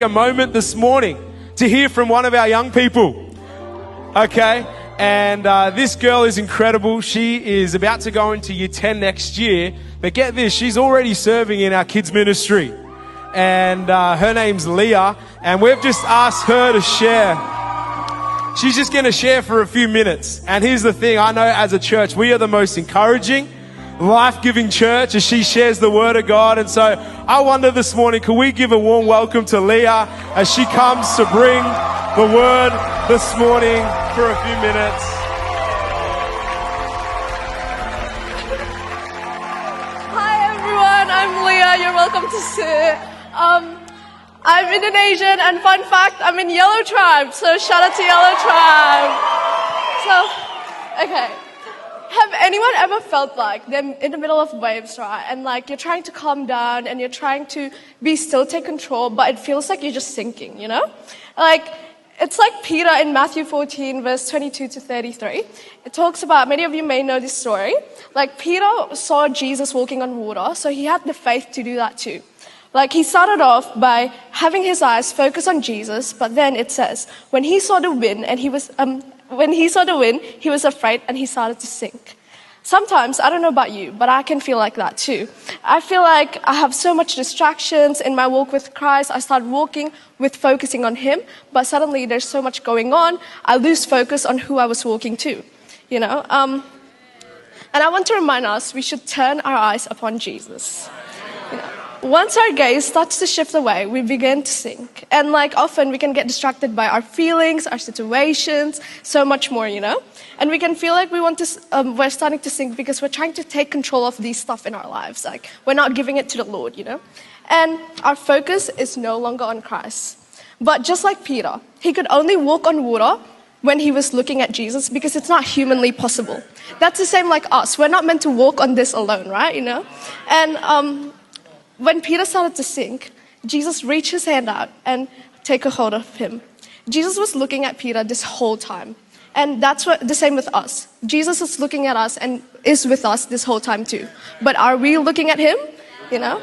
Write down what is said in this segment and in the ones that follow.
a moment this morning to hear from one of our young people. Okay, and this girl is incredible. She is about to go into year 10 next year, but get this, she's already serving in our kids ministry, and her name's Lia, and we've just asked her to share. She's just going to share for a few minutes. And here's the thing, I know as a church we are the most encouraging, life-giving church as she shares the word of God. And so I wonder this morning, can we give a warm welcome to Lia as she comes to bring the word this morning for a few minutes. Hi everyone, I'm Lia. You're welcome to sit. I'm Indonesian, and fun fact, I'm in Yellow Tribe, so shout out to Yellow Tribe. Okay. Have anyone ever felt like they're in the middle of waves, right? And like you're trying to calm down and you're trying to be still, take control, but it feels like you're just sinking, you know? Like, it's like Peter in Matthew 14, verse 22 to 33. It talks about, many of you may know this story. Like Peter saw Jesus walking on water, so he had the faith to do that too. Like he started off by having his eyes focused on Jesus, but then it says, when he saw the wind, he was afraid and he started to sink. Sometimes, I don't know about you, but I can feel like that too. I feel like I have so much distractions in my walk with Christ. I start walking with focusing on Him, but suddenly there's so much going on, I lose focus on who I was walking to, you know? And I want to remind us, we should turn our eyes upon Jesus. You know? Once our gaze starts to shift away, we begin to sink. And like often we can get distracted by our feelings, our situations, so much more, you know? And we can feel like we're starting to sink because we're trying to take control of these stuff in our lives. Like we're not giving it to the Lord, you know? And our focus is no longer on Christ. But just like Peter, he could only walk on water when he was looking at Jesus because it's not humanly possible. That's the same like us. We're not meant to walk on this alone, right? You know? And when Peter started to sink, Jesus reached his hand out and take a hold of him. Jesus was looking at Peter this whole time. And that's the same with us. Jesus is looking at us and is with us this whole time too. But are we looking at him? You know?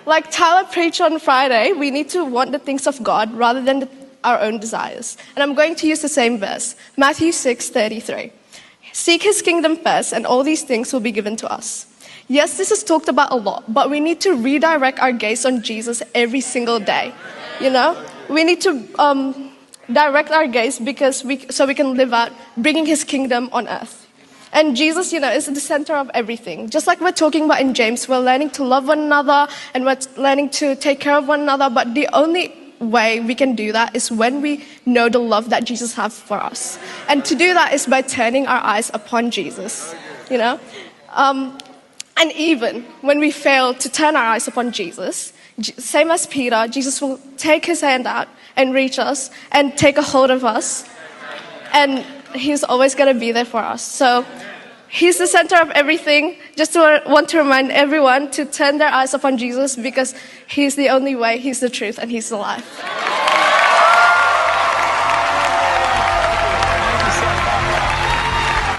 Like Tyler preached on Friday, we need to want the things of God rather than our own desires. And I'm going to use the same verse, Matthew 6:33. Seek his kingdom first and all these things will be given to us. Yes, this is talked about a lot, but we need to redirect our gaze on Jesus every single day. You know, we need to direct our gaze so we can live out bringing His kingdom on earth. And Jesus, you know, is the center of everything. Just like we're talking about in James, we're learning to love one another and we're learning to take care of one another. But the only way we can do that is when we know the love that Jesus has for us. And to do that is by turning our eyes upon Jesus. You know. And even when we fail to turn our eyes upon Jesus, same as Peter, Jesus will take his hand out and reach us and take a hold of us. And he's always going to be there for us. So he's the center of everything. Just want to remind everyone to turn their eyes upon Jesus because he's the only way, he's the truth, and he's the life.